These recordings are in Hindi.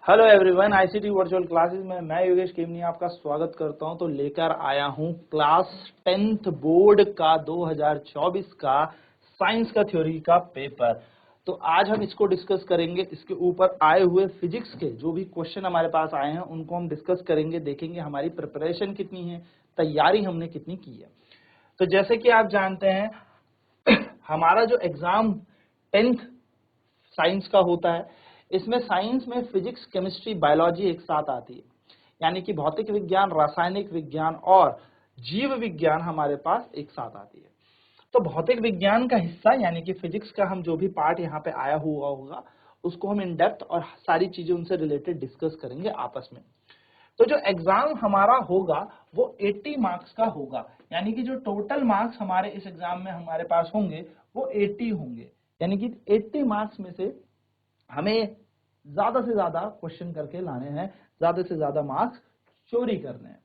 Hello everyone, ICT virtual classes में मैं योगेश केमनी आपका स्वागत करता हूं। तो लेकर आया हूं क्लास 10th बोर्ड का 2024 का साइंस का थ्योरी का पेपर। तो आज हम इसको डिस्कस करेंगे। इसके ऊपर आए हुए फिजिक्स के जो भी क्वेश्चन हमारे पास आए हैं उनको हम डिस्कस करेंगे, देखेंगे हमारी प्रिपरेशन कितनी है, तैयारी हमने कितनी की है। तो जैसे कि आप जानते हैं हमारा जो एग्जाम 10th साइंस का होता है, इसमें साइंस में फिजिक्स, केमिस्ट्री, बायोलॉजी एक साथ आती है, यानी कि भौतिक विज्ञान, रासायनिक विज्ञान और जीव विज्ञान हमारे पास एक साथ आती है। तो भौतिक विज्ञान का हिस्सा यानी कि फिजिक्स का हम जो भी पार्ट यहाँ पे आया हुआ होगा उसको हम इन डेप्थ और सारी चीजें उनसे रिलेटेड डिस्कस करेंगे आपस में। तो जो एग्जाम हमारा होगा वो 80 मार्क्स का होगा, यानी कि जो टोटल मार्क्स हमारे इस एग्जाम में हमारे पास होंगे वो 80 होंगे, यानी कि 80 मार्क्स में से हमें ज्यादा से ज्यादा क्वेश्चन करके लाने हैं, ज्यादा से ज्यादा मार्क्स चोरी करने हैं।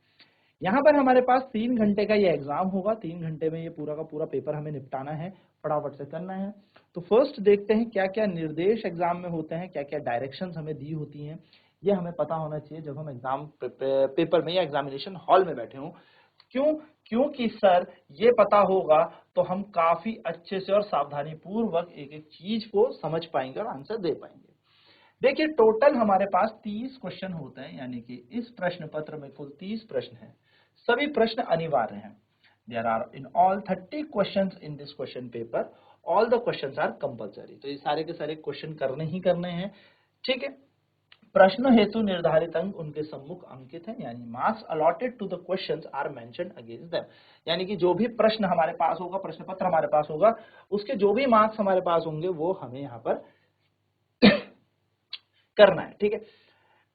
यहाँ पर हमारे पास 3 घंटे का ये एग्जाम होगा। 3 घंटे में ये पूरा का पूरा पेपर हमें निपटाना है, फटाफट से करना है। तो फर्स्ट देखते हैं क्या क्या निर्देश एग्जाम में होते हैं, क्या क्या डायरेक्शंस हमें दी होती हैं। ये हमें पता होना चाहिए जब हम एग्जाम पेपर में या एग्जामिनेशन हॉल में बैठे हों। क्यों? क्योंकि सर ये पता होगा तो हम काफी अच्छे से और सावधानी पूर्वक एक एक चीज को समझ पाएंगे और आंसर दे पाएंगे। देखिए टोटल हमारे पास 30 क्वेश्चन होते हैं, यानी कि इस प्रश्न पत्र में कुल 30 प्रश्न हैं। सभी प्रश्न अनिवार्य हैं। There are in all 30 questions in this question paper. All the questions are compulsory. तो ये सारे के सारे क्वेश्चन करने ही करने हैं, ठीक है। प्रश्न हेतु निर्धारित अंक उनके सम्मुख अंकित हैं, यानी marks allotted to the questions are mentioned against them. यानी कि जो भी प्रश्न हमारे पास होगा, प्रश्न पत्र हमारे पास होगा, उसके जो भी मार्क्स हमारे पास होंगे वो हमें यहाँ पर करना है, ठीक है।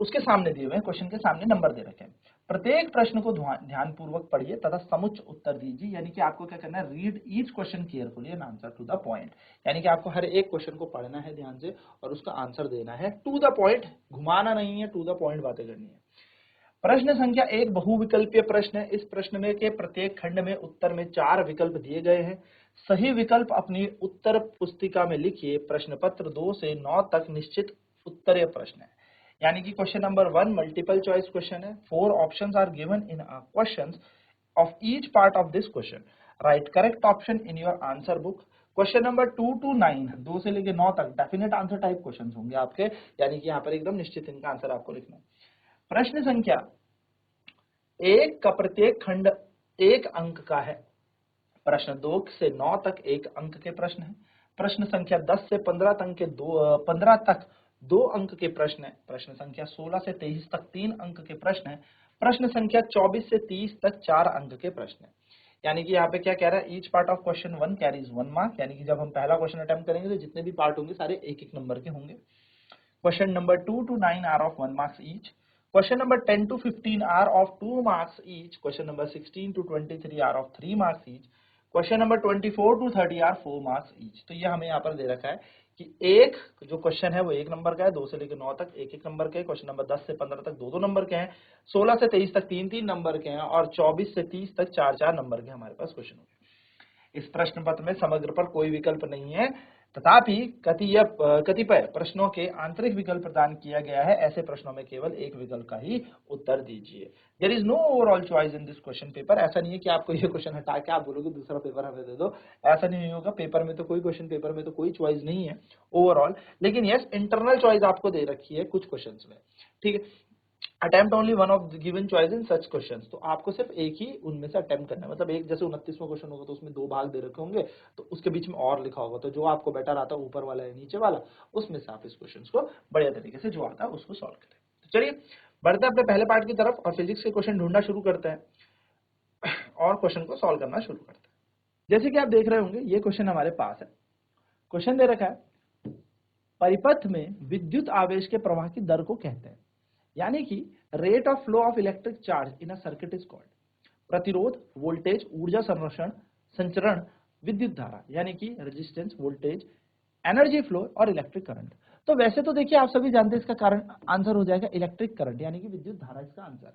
उसके सामने दिए हुए क्वेश्चन के सामने नंबर दे रखे हैं। प्रत्येक प्रश्न को ध्यान पूर्वक पढ़िए तथा समुच्च उत्तर दीजिए, यानी कि आपको क्या करना है, read each question carefully and answer to the point. यानी कि आपको हर एक क्वेश्चन को पढ़ना है ध्यान से और उसका आंसर देना है टू द पॉइंट, घुमाना नहीं है, टू द पॉइंट बातें करनी है। प्रश्न संख्या 1 बहुविकल्पीय प्रश्न है। इस प्रश्न में के प्रत्येक खंड में उत्तर में 4 विकल्प दिए गए हैं। सही विकल्प अपनी उत्तर पुस्तिका में लिखिए। प्रश्न पत्र 2 से 9 तक निश्चित उत्तरीय प्रश्न है, यानी कि question number 1 multiple choice question है। 4 options are given in questions of each part of this question. Write correct option in your answer book. Question number 2 to 9, 2 से लेकर 9 तक डेफिनेट आंसर टाइप क्वेश्चन होंगे आपके, यानी कि यहाँ पर एकदम निश्चित इनका आंसर आपको लिखना है। प्रश्न संख्या 1 का प्रत्येक खंड 1 अंक का है। प्रश्न 2 से 9 तक 1 अंक के प्रश्न है। प्रश्न संख्या 10 से 15 तक 2 अंक के प्रश्न है। प्रश्न संख्या 16 से 23 तक 3 अंक के प्रश्न है। प्रश्न संख्या 24 से 30 तक 4 अंक के प्रश्न है। यानी कि यहाँ पे क्या कह रहा है, each part of question 1 carries 1 mark, यानी कि जब हम पहला क्वेश्चन अटेम्प्ट करेंगे तो जितने भी पार्ट होंगे सारे एक एक नंबर के होंगे। Question number 2 to 9 are of 1 marks each. Question number 10 to 15 are of 2 marks each. Question number 16 to 23 are of 3 marks each. Question number 24 to 30 are 4 marks each. तो ये हमें यहाँ पर दे रखा है कि एक जो क्वेश्चन है वो 1 नंबर का है, 2 से लेकर 9 तक 1-1 नंबर के। क्वेश्चन नंबर 10 से 15 तक 2-2 नंबर के हैं, 16 से 23 तक 3-3 नंबर के हैं और 24 से 30 तक 4-4 नंबर के हमारे पास क्वेश्चन होंगे। इस प्रश्न पत्र में समग्र पर कोई विकल्प नहीं है, तथापि कतिपय प्रश्नों के आंतरिक विकल्प प्रदान किया गया है। ऐसे प्रश्नों में केवल एक विकल्प का ही उत्तर दीजिए। There is no overall choice in this question paper. ऐसा नहीं है कि आपको ये क्वेश्चन हटा के आप बोलोगे दूसरा पेपर हमें दे दो, ऐसा नहीं होगा। पेपर में तो कोई क्वेश्चन पेपर में तो कोई चॉइस नहीं है ओवरऑल, लेकिन यस इंटरनल चॉइस आपको दे रखी है कुछ क्वेश्चन में, ठीक है। Attempt only one of given choice in such questions. तो आपको सिर्फ एक ही उनमें से अटेम्प्ट करना है, मतलब एक जैसे 29वां क्वेश्चन होगा तो उसमें 2 भाग दे रखे होंगे, तो उसके बीच में और लिखा होगा, तो जो आपको बेटर आता है ऊपर वाला या नीचे वाला, उसमें से आप इस क्वेश्चन को बढ़िया तरीके से जो आता है उसको सॉल्व करें। तो चलिए बढ़ते हैं अपने पहले पार्ट की तरफ और फिजिक्स के क्वेश्चन ढूंढना शुरू करते हैं और क्वेश्चन को सॉल्व करना शुरू करते हैं। जैसे कि आप देख रहे होंगे ये क्वेश्चन हमारे पास है। क्वेश्चन दे रखा है, परिपथ में विद्युत आवेश के प्रवाह की दर को कहते हैं, यानी कि rate of flow of electric charge in a circuit is called. प्रतिरोध, वोल्टेज, ऊर्जा संरक्षण, संचरण, विद्युत धारा, यानी कि रेजिस्टेंस, वोल्टेज, एनर्जी फ्लो और इलेक्ट्रिक करंट। तो वैसे तो देखिए आप सभी जानते हैं इसका कारण आंसर हो जाएगा इलेक्ट्रिक करंट, यानी कि विद्युत धारा इसका आंसर है।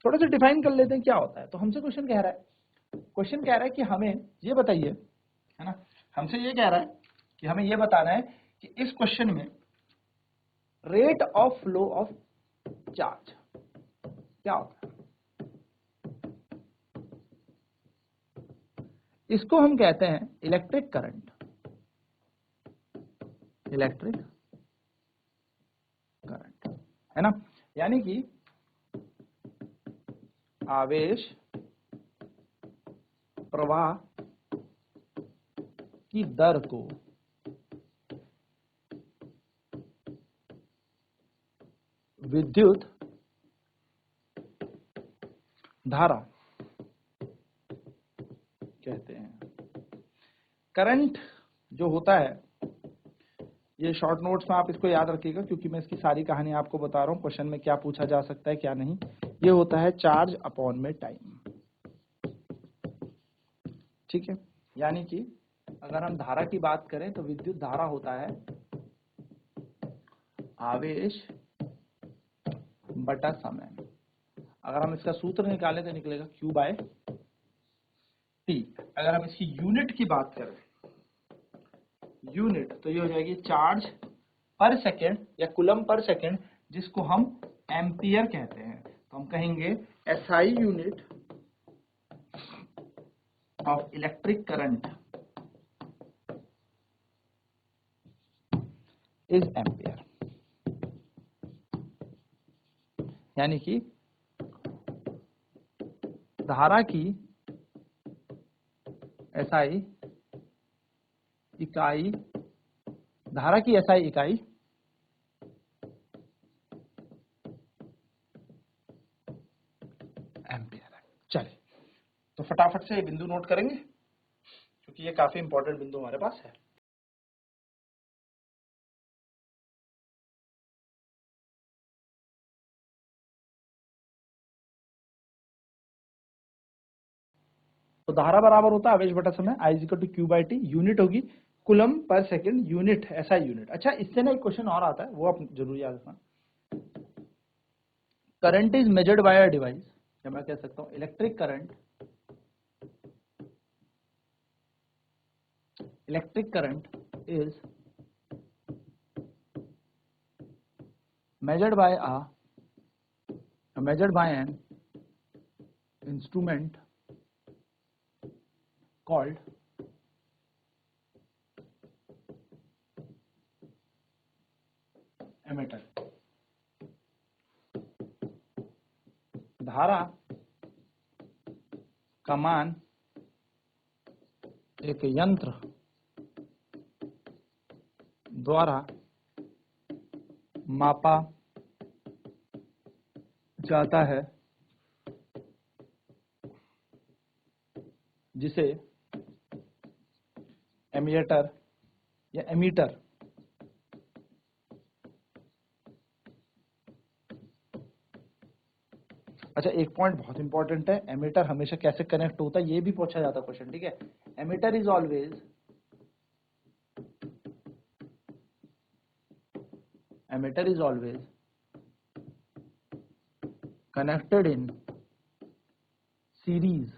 थोड़ा सा डिफाइन कर लेते हैं क्या होता है। तो हमसे क्वेश्चन कह रहा है कि हमें ये बताइए, है ना, हमसे ये कह रहा है कि हमें ये बताना है कि इस क्वेश्चन में rate of flow of charge क्या होता है? इसको हम कहते हैं इलेक्ट्रिक करंट, इलेक्ट्रिक करंट, है ना। यानी कि आवेश प्रवाह की दर को विद्युत धारा कहते हैं। करंट जो होता है, ये शॉर्ट नोट्स में आप इसको याद रखिएगा, क्योंकि मैं इसकी सारी कहानी आपको बता रहा हूं, क्वेश्चन में क्या पूछा जा सकता है क्या नहीं। ये होता है चार्ज अपॉन में टाइम, ठीक है। यानी कि अगर हम धारा की बात करें तो विद्युत धारा होता है आवेश बटा समय। अगर हम इसका सूत्र निकालें तो निकलेगा Q बाय T। अगर हम इसकी यूनिट की बात करें, यूनिट, तो ये हो जाएगी चार्ज पर सेकेंड या कूलम पर सेकेंड, जिसको हम एम्पियर कहते हैं। तो हम कहेंगे SI unit of electric current is ampere. यानी कि धारा की SI इकाई, धारा की SI इकाई एम्पियर है। चलिए, तो फटाफट से ये बिंदु नोट करेंगे, क्योंकि ये काफी इंपॉर्टेंट बिंदु हमारे पास है। तो धारा बराबर होता है आवेश बटा समय, I equal to Q by T। Unit होगी कूलम पर सेकंड, यूनिट SI यूनिट। अच्छा, इससे ना एक क्वेश्चन और आता है, वो आप जरूर याद रखना। Current is measured by a device, या मैं कह सकता हूं electric current is measured by an instrument called ammeter. धारा का मान एक यंत्र द्वारा मापा जाता है, जिसे एमीटर या एमीटर अच्छा, एक पॉइंट बहुत इंपॉर्टेंट है, एमीटर हमेशा कैसे कनेक्ट होता है, ये भी पूछा जाता है क्वेश्चन, ठीक है। Ammeter is always connected in series.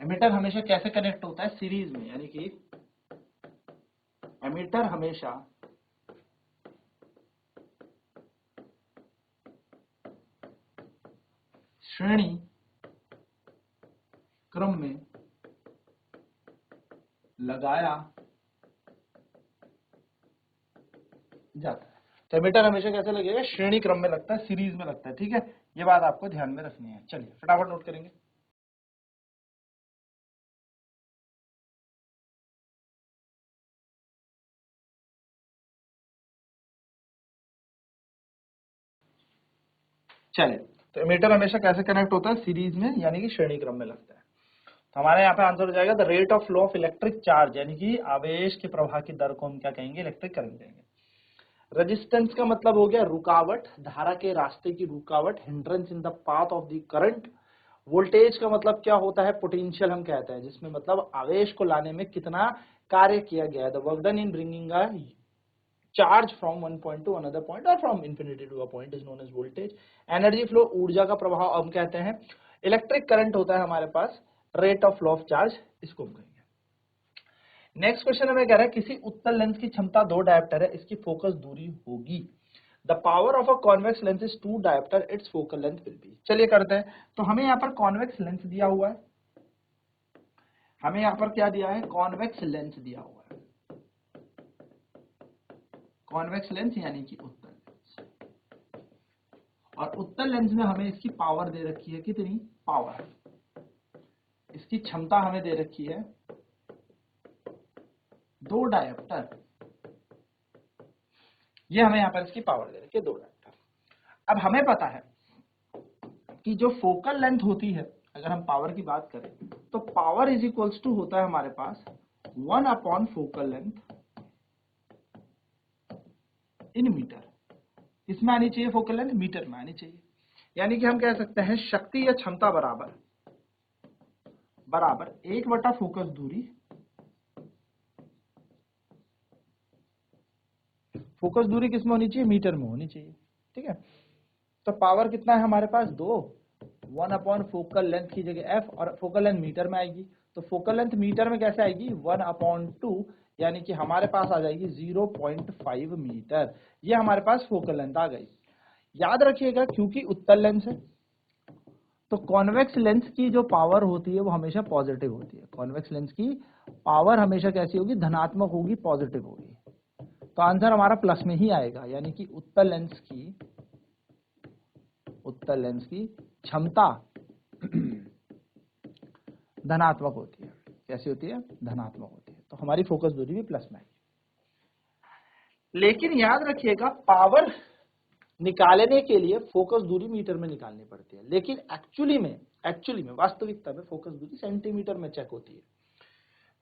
Ammeter हमेशा कैसे कनेक्ट होता है? सीरीज में। यानी कि एमीटर हमेशा श्रेणी क्रम में लगाया जाता है। तो एमीटर हमेशा कैसे लगेगा? श्रेणी क्रम में लगता है, सीरीज में लगता है, ठीक है। ये बात आपको ध्यान में रखनी है। चलिए फटाफट नोट करेंगे। चलिए, तो एमीटर हमेशा कैसे कनेक्ट होता है? सीरीज में, यानी कि श्रेणी क्रम में लगता है। तो हमारे यहाँ पे आंसर हो जाएगा the rate of flow of electric charge, यानी कि आवेश के प्रवाह की दर को हम क्या कहेंगे? इलेक्ट्रिक करंट कहेंगे। रेजिस्टेंस का मतलब हो गया रुकावट, धारा के रास्ते की रुकावट, hindrance in the path of the current. Voltage का मतलब क्या होता है? पोटेंशियल हम कहते हैं, जिसमें मतलब आवेश को लाने में कितना कार्य किया गया है। The work done in bringing a charge from one point to another point और from infinity to a point is known as voltage. Energy flow, ऊर्जा का प्रभाव हम कहते हैं। इलेक्ट्रिक करंट होता है हमारे पास rate of flow of charge, इसको हम कहेंगे। नेक्स्ट क्वेश्चन हमें कह रहा है किसी उत्तल लेंस की क्षमता 2 डायोप्टर है, इसकी फोकस दूरी होगी। The power of a convex lens is 2 dioptre, it's focal length will be. चलिए करते हैं। तो हमें यहाँ पर कॉन्वेक्स लेंस दिया हुआ है, हमें यहाँ पर क्या दिया है, कॉन्वेक्स लेंस दिया हुआ है। कॉन्वेक्स लेंस यानी कि उत्तल लेंस, और उत्तल लेंस में हमें इसकी पावर दे रखी है, कितनी पावर, इसकी क्षमता हमें दे रखी है 2 डायोप्टर। ये हमें यहाँ पर इसकी पावर दे रखी है 2 डायोप्टर। अब हमें पता है कि जो फोकल लेंथ होती है, अगर हम पावर की बात करें तो पावर इज इक्वल्स टू होता है हमारे पास 1 upon focal length in metre. किसमें आनी चाहिए फोकल लेंथ, मीटर में आनी चाहिए। यानी कि हम कह सकते हैं शक्ति या क्षमता बराबर बराबर 1 बटा फोकस दूरी, फोकस दूरी किसमें होनी चाहिए, मीटर में होनी चाहिए। ठीक है, तो पावर कितना है हमारे पास 2, 1 अपॉन फोकल लेंथ की जगह एफ, और फोकल लेंथ मीटर में आएगी, तो फोकल लेंथ मीटर में कैसे आएगी 1 अपॉन 2, यानी कि हमारे पास आ जाएगी 0.5 मीटर। ये हमारे पास फोकल लेंथ आ गई। याद रखिएगा क्योंकि उत्तल लेंस है तो कॉन्वेक्स लेंस की जो पावर होती है वो हमेशा पॉजिटिव होती है। कॉन्वेक्स लेंस की पावर हमेशा कैसी होगी, धनात्मक होगी, पॉजिटिव होगी। तो आंसर हमारा प्लस में ही आएगा, यानी कि उत्तल लेंस की क्षमता धनात्मक होती है। कैसी होती है, धनात्मक होती है। तो हमारी फोकस दूरी भी प्लस में आएगी। लेकिन याद रखिएगा पावर निकालने के लिए फोकस दूरी मीटर में निकालनी पड़ती है, लेकिन एक्चुअली में वास्तविकता में फोकस दूरी सेंटीमीटर में चेक होती है।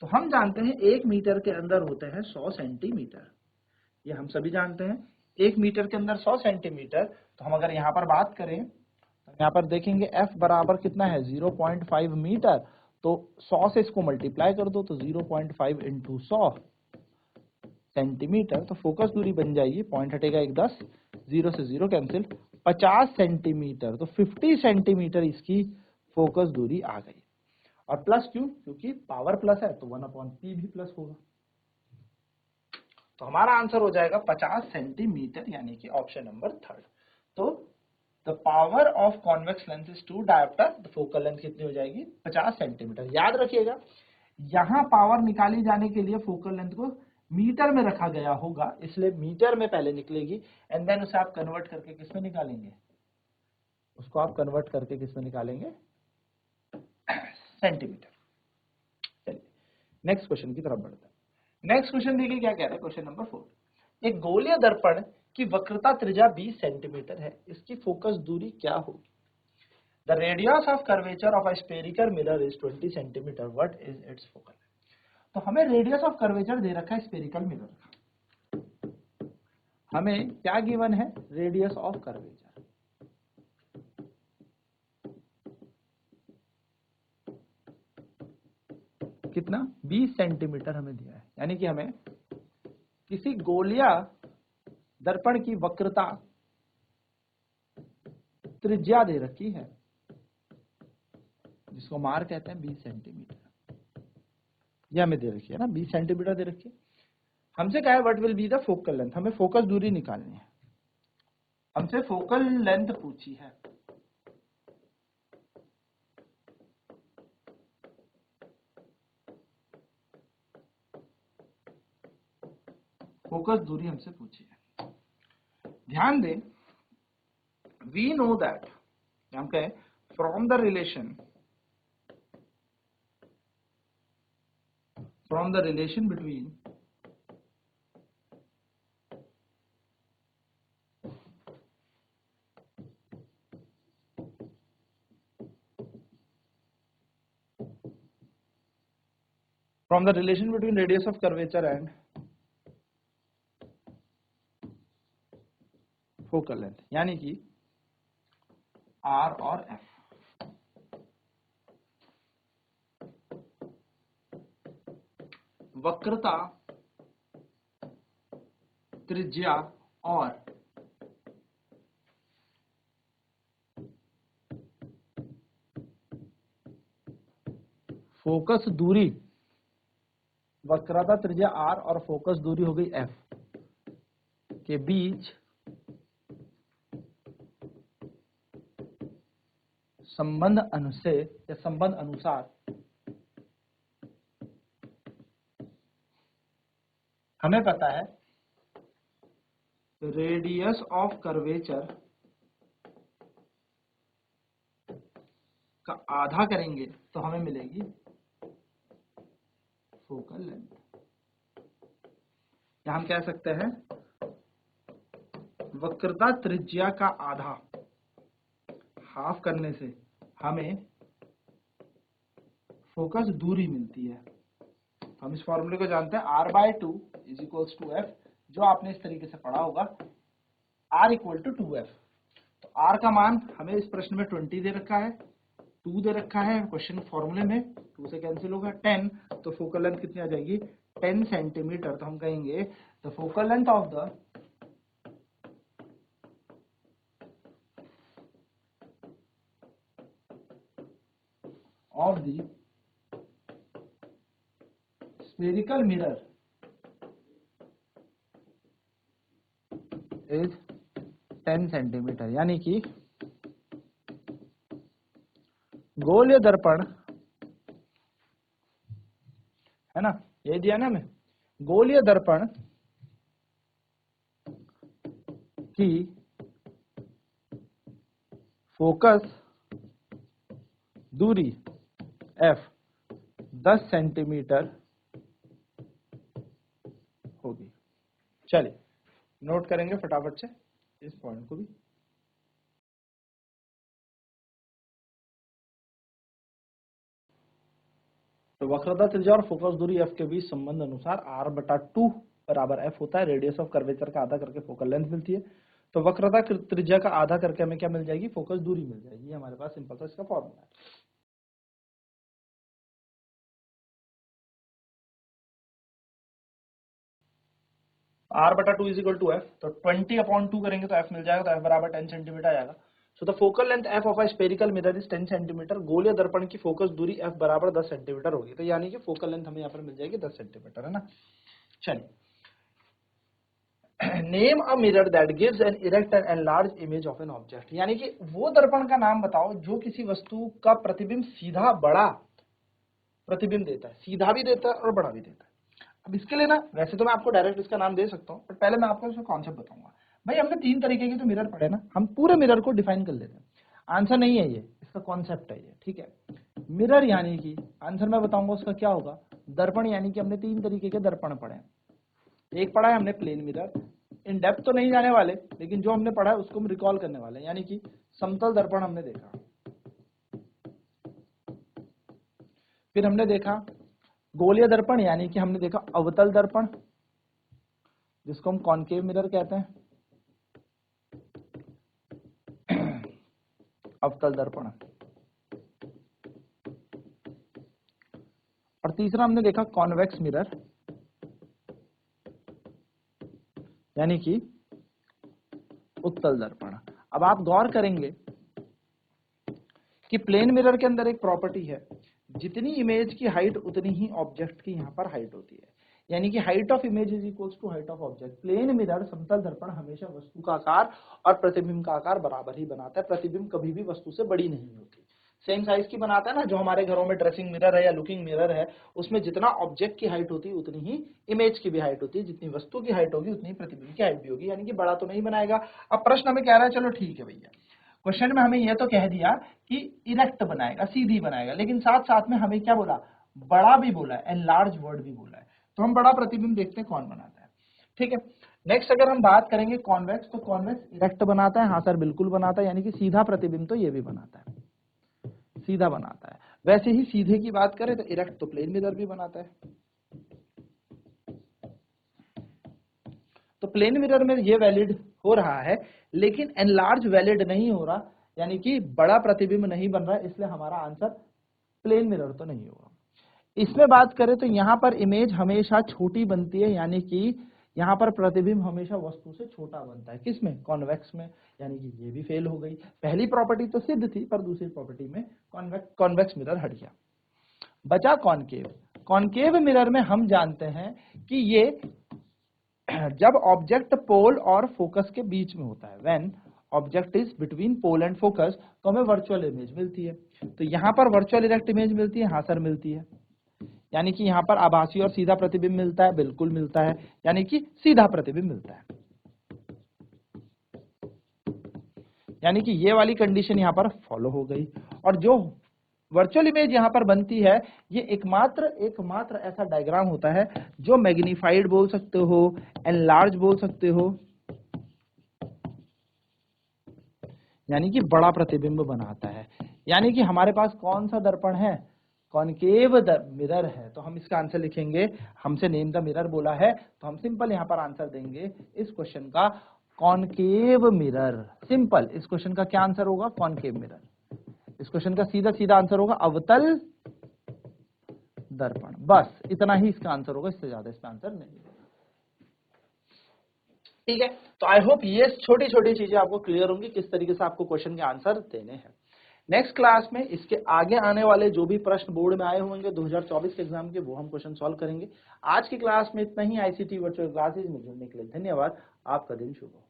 तो हम जानते हैं 1 मीटर के अंदर होते हैं 100 सेंटीमीटर, ये हम सभी जानते हैं। 1 मीटर के अंदर 100 सेंटीमीटर। तो हम अगर यहाँ पर बात करें तो यहाँ पर देखेंगे f बराबर कितना है 0.5 मीटर, तो 100 से इसको मल्टीप्लाई कर दो तो 0.5 इंटू 100 सेंटीमीटर, तो फोकस दूरी बन जाएगी, पॉइंट हटेगा एक 10, 0 से 0 कैंसिल, 50 सेंटीमीटर। तो 50 सेंटीमीटर इसकी फोकस दूरी आ गई। और प्लस क्यों, क्योंकि पावर प्लस है तो 1/p भी प्लस होगा। तो हमारा आंसर हो जाएगा 50 सेंटीमीटर, यानी कि ऑप्शन नंबर 3। तो the power of convex lens is 2 dioptre, the focal length कितनी हो जाएगी 50 सेंटीमीटर। याद रखिएगा यहां पावर निकाली जाने के लिए फोकल लेंथ को मीटर में रखा गया होगा, इसलिए मीटर में पहले निकलेगी एंड देन उसे आप कन्वर्ट करके किसमें निकालेंगे, उसको आप कन्वर्ट करके किसमें निकालेंगे, सेंटीमीटर। चलिए नेक्स्ट क्वेश्चन की तरफ बढ़ते हैं। नेक्स्ट क्वेश्चन देखिए क्या कह रहा है, क्वेश्चन नंबर 4। एक गोलीय दर्पण की वक्रता त्रिज्या 20 सेंटीमीटर है, इसकी फोकस दूरी क्या होगी। The radius of curvature of a spherical mirror is 20 centimetre, what is it's focal. तो हमें रेडियस ऑफ कर्वेचर दे रखा है स्फेरिकल मिरर का, हमें क्या गिवन है, रेडियस ऑफ कर्वेचर कितना 20 सेंटीमीटर हमें दिया है। यानी कि हमें किसी गोलीय दर्पण की वक्रता त्रिज्या दे रखी है जिसको मार कहते हैं 20 सेंटीमीटर, यह हमें दे रखी है ना, 20 सेंटीमीटर दे रखी है। हमसे कहा है what will be the focal length, हमें फोकस दूरी निकालनी है, हमसे फोकल लेंथ पूछी है। फोकस दूरी हमसे पूछी है। ध्यान दें वी नो दैट, हम कहें from the relation between radius of curvature and focal length, यानी कि R और F। वक्रता त्रिज्या और फोकस दूरी वक्रता त्रिज्या r और फोकस दूरी हो गई f के बीच संबंध अनुसार या संबंध अनुसार हमें पता है रेडियस ऑफ कर्वेचर का आधा करेंगे तो हमें मिलेगी फोकल लेंथ, या हम कह सकते हैं वक्रता त्रिज्या का आधा हाफ करने से हमें फोकस दूरी मिलती है। हम इस फॉर्मूले को जानते हैं r/2 = f, जो आपने इस तरीके से पढ़ा होगा r = 2f। तो r का मान हमें इस प्रश्न में 20 दे रखा है, 2 दे रखा है क्वेश्चन फॉर्मूले में, 2 से कैंसिल होगा 10, तो फोकल लेंथ कितनी आ जाएगी 10 सेंटीमीटर। तो हम कहेंगे the focal length of the spherical mirror is 10 centimetre, यानी कि गोलीय दर्पण है ना, ये दिया ना हमें, गोलीय दर्पण की फोकस दूरी f 10 सेंटीमीटर होगी। चलिए नोट करेंगे फटाफट से इस पॉइंट को भी। तो वक्रता त्रिज्या और फोकस दूरी f के बीच संबंध अनुसार r/2 बराबर f होता है, रेडियस ऑफ कर्वेचर का आधा करके फोकल लेंथ मिलती है। तो वक्रता त्रिज्या का आधा करके हमें क्या मिल जाएगी, फोकस दूरी मिल जाएगी। हमारे पास सिंपल सा इसका फॉर्मूला है। r/2 = f, तो 20/2 करेंगे तो f मिल जाएगा, तो f बराबर 10 सेंटीमीटर आएगा। So the focal length f of a spherical mirror is 10 centimetre. गोलीय दर्पण की फोकस दूरी f बराबर 10 सेंटीमीटर होगी। तो यानी कि फोकल लेंथ हमें यहाँ पर मिल जाएगी 10 सेंटीमीटर, है ना। चलिए, name a mirror that gives an erect and enlarge image of an object, यानी कि वो दर्पण का नाम बताओ जो किसी वस्तु का प्रतिबिंब सीधा बड़ा प्रतिबिंब देता है, सीधा भी देता है और बड़ा भी देता है। अब इसके लिए ना, वैसे तो मैं आपको डायरेक्ट इसका नाम दे सकता हूँ, पर पहले मैं आपको इसका कॉन्सेप्ट बताऊंगा। भाई हमने 3 तरीके के तो मिरर पढ़े ना, हम पूरे मिरर को डिफाइन कर लेते हैं। आंसर नहीं है ये, इसका कॉन्सेप्ट है ये, ठीक है। मिरर यानी कि आंसर मैं बताऊंगा उसका क्या होगा। दर्पण यानी कि हमने 3 तरीके के दर्पण पढ़े हैं। एक पढ़ा है हमने प्लेन मिरर, इन डेप्थ तो नहीं जाने वाले, लेकिन जो हमने पढ़ा है उसको हम रिकॉल करने वाले हैं। यानी कि समतल दर्पण हमने देखा, फिर हमने देखा गोलीय दर्पण, यानी कि हमने देखा अवतल दर्पण जिसको हम कॉनकेव मिरर कहते हैं, अवतल दर्पण। और तीसरा हमने देखा कॉन्वेक्स मिरर, यानी कि उत्तल दर्पण। अब आप गौर करेंगे कि प्लेन मिरर के अंदर एक प्रॉपर्टी है, जितनी इमेज की हाइट उतनी ही ऑब्जेक्ट की यहाँ पर हाइट होती है, यानी कि height of image is equals to height of object. Plane mirror समतल दर्पण हमेशा वस्तु का आकार और प्रतिबिंब का आकार बराबर ही बनाता है, प्रतिबिंब कभी भी वस्तु से बड़ी नहीं होती, सेम साइज की बनाता है ना। जो हमारे घरों में ड्रेसिंग मिरर है या लुकिंग मिरर है, उसमें जितना ऑब्जेक्ट की हाइट होती है उतनी ही इमेज की भी हाइट होती है, जितनी वस्तु की हाइट होगी उतनी प्रतिबिंब की हाइट भी होगी, यानी कि बड़ा तो नहीं बनाएगा। अब प्रश्न हमें कह रहा है, चलो ठीक है भैया, क्वेश्चन में हमें यह तो कह दिया कि इरेक्ट बनाएगा, सीधी बनाएगा, लेकिन साथ साथ में हमें क्या बोला, बड़ा भी बोला है, एनलार्ज वर्ड भी बोला है। तो हम बड़ा प्रतिबिंब देखते हैं कौन बनाता है, ठीक है। नेक्स्ट अगर हम बात करेंगे कॉन्वेक्स, तो कॉन्वेक्स इरेक्ट बनाता है, हाँ सर बिल्कुल बनाता है, यानी कि सीधा प्रतिबिंब तो ये भी बनाता है, सीधा बनाता है। वैसे ही सीधे की बात करें तो इरेक्ट तो प्लेन मिरर भी बनाता है। तो प्लेन मिरर में ये वैलिड हो रहा है, लेकिन एनलार्ज वैलिड नहीं हो रहा, यानी कि बड़ा प्रतिबिंब नहीं बन रहा है, इसलिए हमारा आंसर प्लेन मिरर तो नहीं होगा। इसमें बात करें तो यहाँ पर इमेज हमेशा छोटी बनती है, यानी कि यहाँ पर प्रतिबिंब हमेशा वस्तु से छोटा बनता है। किसमें, कॉन्वेक्स में, यानी कि ये भी फेल हो गई। पहली प्रॉपर्टी तो सिद्ध थी, पर दूसरी प्रॉपर्टी में कॉन्वेक्स मिरर हट गया। बचा कॉनकेव। कॉनकेव मिरर में हम जानते हैं कि ये जब ऑब्जेक्ट पोल और फोकस के बीच में होता है, when object is between pole and focus, तो हमें वर्चुअल इमेज मिलती है। तो यहां पर वर्चुअल इरेक्ट इमेज मिलती है, हाँ सर मिलती है। यानी कि यहां पर आभासी और सीधा प्रतिबिंब मिलता है, बिल्कुल मिलता है, यानी कि सीधा प्रतिबिंब मिलता है। यानी कि ये वाली कंडीशन यहां पर फॉलो हो गई। और जो वर्चुअल इमेज यहां पर बनती है, ये एकमात्र ऐसा डायग्राम होता है जो मैग्नीफाइड बोल सकते हो, एनलार्ज बोल सकते हो, यानी कि बड़ा प्रतिबिंब बनाता है। यानी कि हमारे पास कौन सा दर्पण है, कॉनकेव मिरर है। तो हम इसका आंसर लिखेंगे, हमसे नेम द मिरर बोला है तो हम सिंपल यहां पर आंसर देंगे इस क्वेश्चन का कॉनकेव मिरर। सिंपल, इस क्वेश्चन का क्या आंसर होगा, कॉनकेव मिरर। इस क्वेश्चन का सीधा सीधा आंसर होगा अवतल दर्पण। बस इतना ही इसका आंसर होगा, इससे ज्यादा इसका आंसर नहीं होगा। ठीक है, तो आई होप ये छोटी छोटी चीजें आपको क्लियर होंगी किस तरीके से आपको क्वेश्चन के आंसर देने हैं। नेक्स्ट क्लास में इसके आगे आने वाले जो भी प्रश्न बोर्ड में आए होंगे 2024 के एग्जाम के, वो हम क्वेश्चन सॉल्व करेंगे। आज की क्लास में इतना ही। आईसीटी वर्चुअल क्लासेज में जुड़ने के लिए धन्यवाद। आपका दिन शुभ हो।